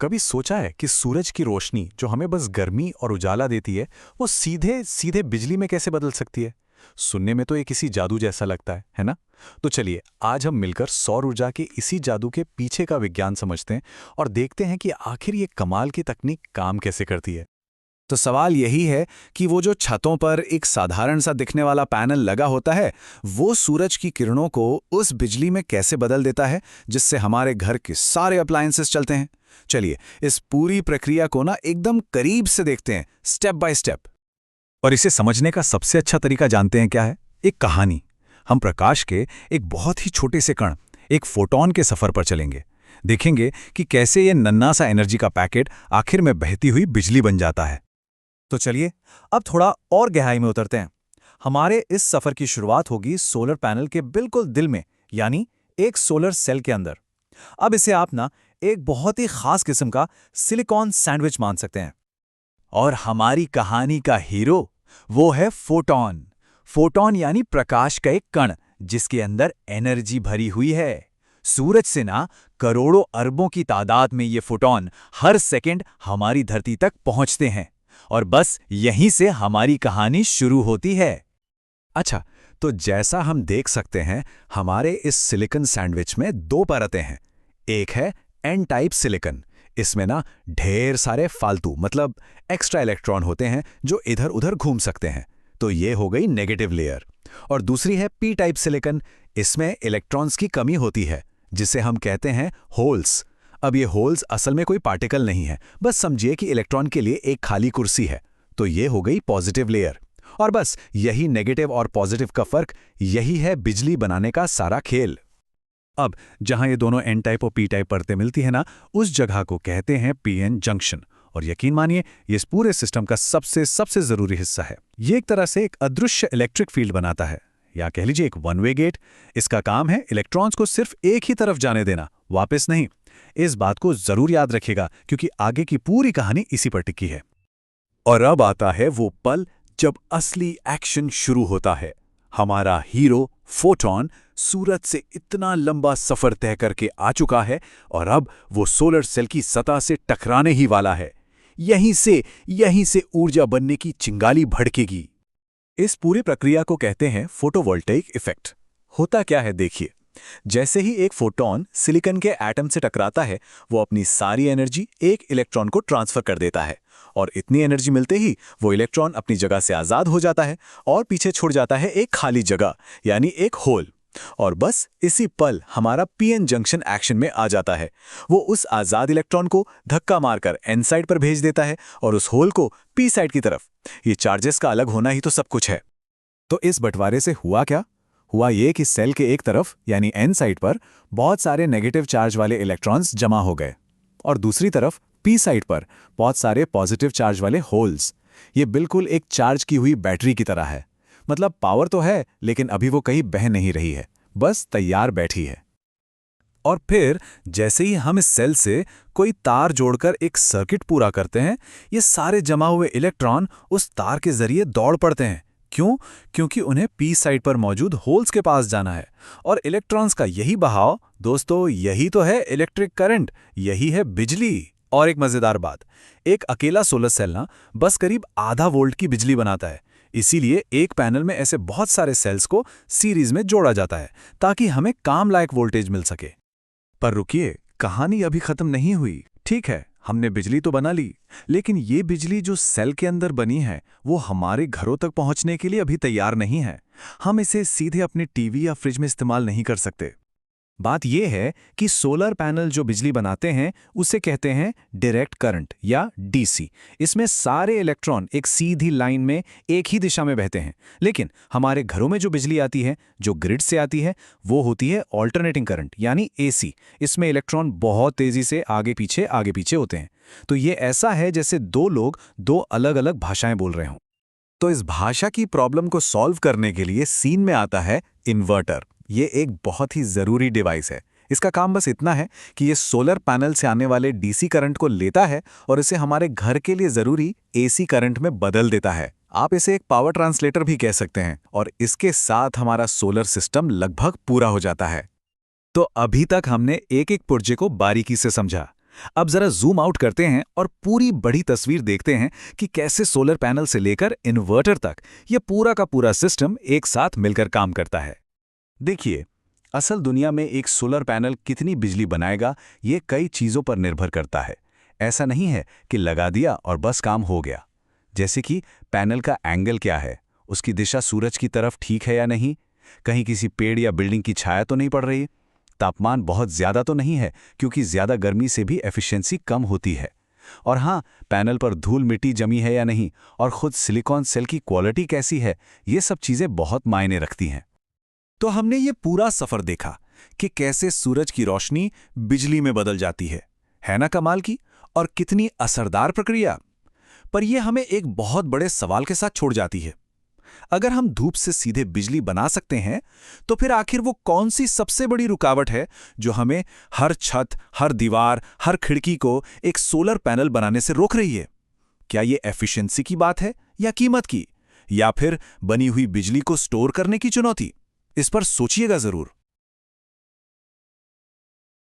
कभी सोचा है कि सूरज की रोशनी जो हमें बस गर्मी और उजाला देती है, वो सीधे सीधे बिजली में कैसे बदल सकती है? सुनने में तो ये किसी जादू जैसा लगता है ना? तो चलिए आज हम मिलकर सौर ऊर्जा के इसी जादू के पीछे का विज्ञान समझते हैं और देखते हैं कि आखिर ये कमाल की तकनीक काम कैसे करती है। तो सवाल यही है कि वो जो छतों पर एक साधारण सा दिखने वाला पैनल लगा होता है, वो सूरज की किरणों को उस बिजली में कैसे बदल देता है जिससे हमारे घर के सारे अप्लायंसेस चलते हैं। चलिए इस पूरी प्रक्रिया को ना एकदम करीब से देखते हैं, स्टेप बाय स्टेप। और इसे समझने का सबसे अच्छा तरीका जानते हैं क्या है? एक कहानी। हम प्रकाश के एक बहुत ही छोटे से कण, एक फोटॉन के सफर पर चलेंगे। देखेंगे कि कैसे ये नन्हा सा एनर्जी का पैकेट आखिर में बहती हुई बिजली बन जाता है। तो चलिए अब थोड़ा और गहराई में उतरते हैं। हमारे इस सफर की शुरुआत होगी सोलर पैनल के बिल्कुल दिल में, यानी एक सोलर सेल के अंदर। अब इसे आप ना एक बहुत ही खास किस्म का सिलिकॉन सैंडविच मान सकते हैं। और हमारी कहानी का हीरो वो है फोटॉन। फोटॉन यानी प्रकाश का एक कण जिसके अंदर एनर्जी भरी हुई है। सूरज से ना करोड़ों अरबों की तादाद में ये फोटॉन हर सेकंड हमारी धरती तक पहुंचते हैं और बस यहीं से हमारी कहानी शुरू होती है। अच्छा, तो जैसा हम देख सकते हैं हमारे इस सिलिकॉन सैंडविच में दो परतें हैं। एक है एन टाइप सिलिकॉन। इसमें ना ढेर सारे फालतू मतलब एक्स्ट्रा इलेक्ट्रॉन होते हैं जो इधर उधर घूम सकते हैं, तो ये हो गई नेगेटिव लेयर। और दूसरी है पी टाइप सिलिकॉन। इसमें इलेक्ट्रॉन्स की कमी होती है जिसे हम कहते हैं होल्स। अब ये होल्स असल में कोई पार्टिकल नहीं है, बस समझिए कि इलेक्ट्रॉन के लिए एक खाली कुर्सी है। तो ये हो गई पॉजिटिव लेयर। और बस यही नेगेटिव और पॉजिटिव का फर्क, यही है बिजली बनाने का सारा खेल। अब जहां ये दोनों एन टाइप और पी टाइप परतें मिलती है ना, उस जगह को कहते हैं पीएन जंक्शन। और यकीन मानिए ये इस पूरे सिस्टम का सबसे सबसे जरूरी हिस्सा है। ये एक तरह से एक अदृश्य इलेक्ट्रिक फील्ड बनाता है, या कह लीजिए एक वन वे गेट। इसका काम है इलेक्ट्रॉन्स को सिर्फ एक ही तरफ जाने देना, वापस नहीं। इस बात को जरूर याद रखिएगा क्योंकि आगे की पूरी कहानी इसी पर टिकी है। और अब आता है वो पल जब असली एक्शन शुरू होता है। हमारा हीरो फोटॉन सूरज से इतना लंबा सफर तय करके आ चुका है और अब वो सोलर सेल की सतह से टकराने ही वाला है। यहीं से ऊर्जा बनने की चिंगारी भड़केगी। इस पूरी प्रक्रिया को कहते हैं फोटोवोल्टेइक इफेक्ट। होता क्या है देखिए, जैसे ही एक फोटॉन सिलिकॉन के एटम से टकराता है, वो अपनी सारी एनर्जी एक इलेक्ट्रॉन को ट्रांसफर कर देता है। और इतनी एनर्जी मिलते ही वो इलेक्ट्रॉन अपनी जगह से आज़ाद हो जाता है और पीछे छोड़ जाता है एक खाली जगह, यानी एक होल। और बस इसी पल हमारा पीएन जंक्शन एक्शन में आ जाता है। वो उस आज़ाद इलेक्ट्रॉन को धक्का मारकर एन साइड पर भेज देता है और उस होल को पी साइड की तरफ। ये चार्जेस का अलग होना ही तो सब कुछ है। तो इस बंटवारे से हुआ क्या? हुआ ये कि सेल के एक तरफ यानी एन साइड पर बहुत सारे नेगेटिव चार्ज वाले इलेक्ट्रॉन्स जमा हो गए और दूसरी तरफ पी साइड पर बहुत सारे पॉजिटिव चार्ज वाले होल्स। ये बिल्कुल एक चार्ज की हुई बैटरी की तरह है। मतलब पावर तो है, लेकिन अभी वो कहीं बह नहीं रही है, बस तैयार बैठी है। और फिर जैसे ही हम इस सेल से कोई तार जोड़कर एक सर्किट पूरा करते हैं, ये सारे जमा हुए इलेक्ट्रॉन उस तार के जरिए दौड़ पड़ते हैं। क्यों? क्योंकि उन्हें पी साइड पर मौजूद होल्स के पास जाना है। और इलेक्ट्रॉन्स का यही बहाव, दोस्तों, यही तो है इलेक्ट्रिक करंट, यही है बिजली। और एक मजेदार बात, एक अकेला सोलर सेल ना बस करीब आधा वोल्ट की बिजली बनाता है। इसीलिए एक पैनल में ऐसे बहुत सारे सेल्स को सीरीज में जोड़ा जाता है ताकि हमें काम लायक वोल्टेज मिल सके। पर रुकिए, कहानी अभी खत्म नहीं हुई। ठीक है, हमने बिजली तो बना ली, लेकिन ये बिजली जो सेल के अंदर बनी है वो हमारे घरों तक पहुंचने के लिए अभी तैयार नहीं है। हम इसे सीधे अपने टीवी या फ्रिज में इस्तेमाल नहीं कर सकते। बात यह है कि सोलर पैनल जो बिजली बनाते हैं उसे कहते हैं डायरेक्ट करंट या डीसी। इसमें सारे इलेक्ट्रॉन एक सीधी लाइन में एक ही दिशा में बहते हैं। लेकिन हमारे घरों में जो बिजली आती है, जो ग्रिड से आती है, वो होती है ऑल्टरनेटिंग करंट यानी एसी। इसमें इलेक्ट्रॉन बहुत तेजी से आगे पीछे होते हैं। तो ये ऐसा है जैसे दो लोग दो अलग अलग भाषाएं बोल रहे हों। तो इस भाषा की प्रॉब्लम को सॉल्व करने के लिए सीन में आता है इन्वर्टर। ये एक बहुत ही ज़रूरी डिवाइस है। इसका काम बस इतना है कि ये सोलर पैनल से आने वाले डीसी करंट को लेता है और इसे हमारे घर के लिए ज़रूरी एसी करंट में बदल देता है। आप इसे एक पावर ट्रांसलेटर भी कह सकते हैं। और इसके साथ हमारा सोलर सिस्टम लगभग पूरा हो जाता है। तो अभी तक हमने एक एक पुर्जे को बारीकी से समझा। अब जरा जूम आउट करते हैं और पूरी बड़ी तस्वीर देखते हैं कि कैसे सोलर पैनल से लेकर इन्वर्टर तक ये पूरा का पूरा सिस्टम एक साथ मिलकर काम करता है। देखिए, असल दुनिया में एक सोलर पैनल कितनी बिजली बनाएगा ये कई चीज़ों पर निर्भर करता है। ऐसा नहीं है कि लगा दिया और बस काम हो गया। जैसे कि पैनल का एंगल क्या है, उसकी दिशा सूरज की तरफ ठीक है या नहीं, कहीं किसी पेड़ या बिल्डिंग की छाया तो नहीं पड़ रही, तापमान बहुत ज़्यादा तो नहीं है क्योंकि ज़्यादा गर्मी से भी एफिशिएंसी कम होती है, और हाँ, पैनल पर धूल मिट्टी जमी है या नहीं, और खुद सिलिकॉन सेल की क्वालिटी कैसी है, ये सब चीज़ें बहुत मायने रखती हैं। तो हमने ये पूरा सफ़र देखा कि कैसे सूरज की रोशनी बिजली में बदल जाती है ना कमाल की, और कितनी असरदार प्रक्रिया। पर यह हमें एक बहुत बड़े सवाल के साथ छोड़ जाती है। अगर हम धूप से सीधे बिजली बना सकते हैं, तो फिर आखिर वो कौन सी सबसे बड़ी रुकावट है जो हमें हर छत, हर दीवार, हर खिड़की को एक सोलर पैनल बनाने से रोक रही है? क्या ये एफिशिएंसी की बात है या कीमत की, या फिर बनी हुई बिजली को स्टोर करने की चुनौती? इस पर सोचिएगा जरूर।